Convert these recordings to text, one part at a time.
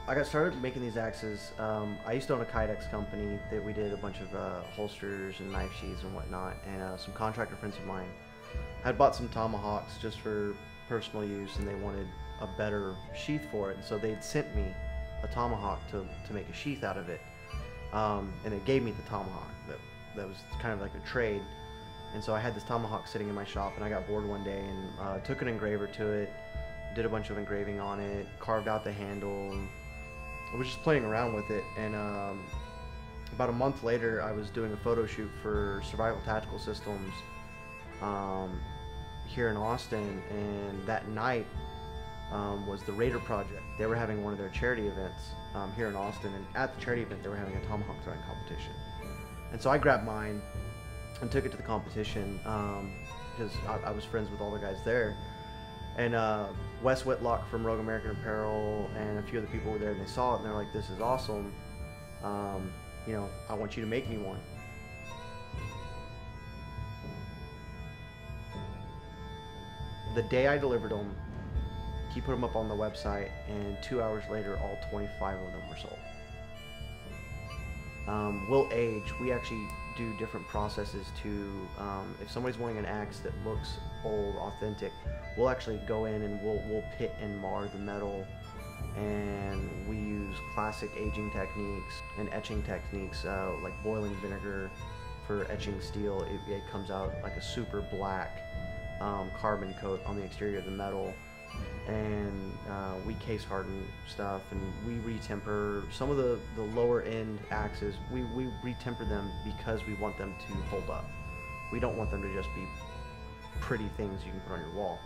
I got started making these axes. I used to own a kydex company that we did a bunch of holsters and knife sheaths and whatnot, and some contractor friends of mine had bought some tomahawks just for personal use, and they wanted a better sheath for it, and so they'd sent me a tomahawk to make a sheath out of it, and they gave me the tomahawk. That was kind of like a trade, and so I had this tomahawk sitting in my shop, and I got bored one day and took an engraver to it, did a bunch of engraving on it, carved out the handle, and I was just playing around with it. And about a month later, I was doing a photo shoot for Survival Tactical Systems here in Austin, and that night was the Raider Project. They were having one of their charity events here in Austin, and at the charity event they were having a tomahawk throwing competition. And so I grabbed mine and took it to the competition because I was friends with all the guys there. And Wes Whitlock from Rogue American Apparel and a few other people were there, and they saw it and they're like, "This is awesome. You know, I want you to make me one." The day I delivered them, he put them up on the website, and 2 hours later, all 25 of them were sold. We'll age. We actually do different processes to, if somebody's wanting an axe that looks old, authentic, we'll actually go in and we'll pit and mar the metal, and we use classic aging techniques and etching techniques, like boiling vinegar for etching steel. It comes out like a super black carbon coat on the exterior of the metal, and we case harden stuff, and we retemper some of the lower end axes. We retemper them because we want them to hold up. We don't want them to just be pretty things you can put on your wall.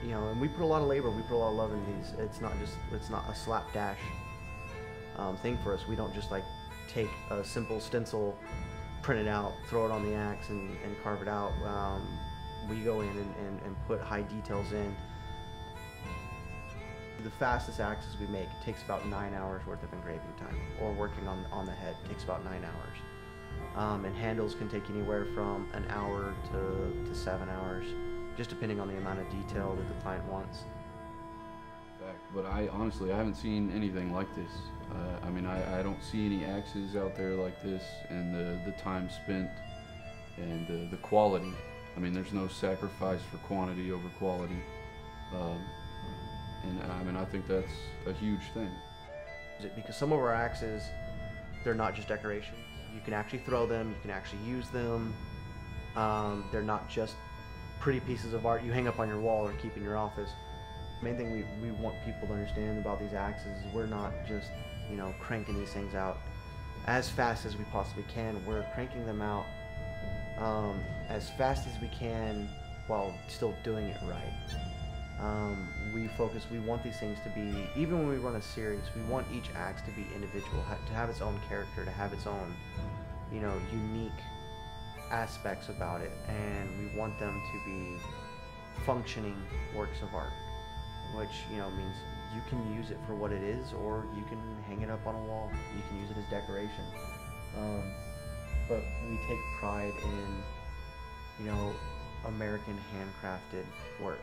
You know, and we put a lot of labor, we put a lot of love in these. It's not a slapdash thing for us. We don't just like take a simple stencil, print it out, throw it on the axe, and carve it out. We go in and put high details in. The fastest axes we make takes about 9 hours worth of engraving time, or working on the head takes about 9 hours. And handles can take anywhere from an hour to 7 hours, just depending on the amount of detail that the client wants. But I honestly haven't seen anything like this. I mean, I don't see any axes out there like this, and the time spent and the quality. I mean, there's no sacrifice for quantity over quality, and I mean, I think that's a huge thing. Because some of our axes, they're not just decorations. You can actually throw them, you can actually use them. They're not just pretty pieces of art you hang up on your wall or keep in your office. The main thing we want people to understand about these axes is we're not just, you know, cranking these things out as fast as we possibly can. We're cranking them out as fast as we can while still doing it right. We want these things to be, even when we run a series, we want each axe to be individual, to have its own character, to have its own, you know, unique aspects about it, and we want them to be functioning works of art, which, you know, means you can use it for what it is, or you can hang it up on a wall. You can use it as decoration. But we take pride in, you know, American handcrafted work.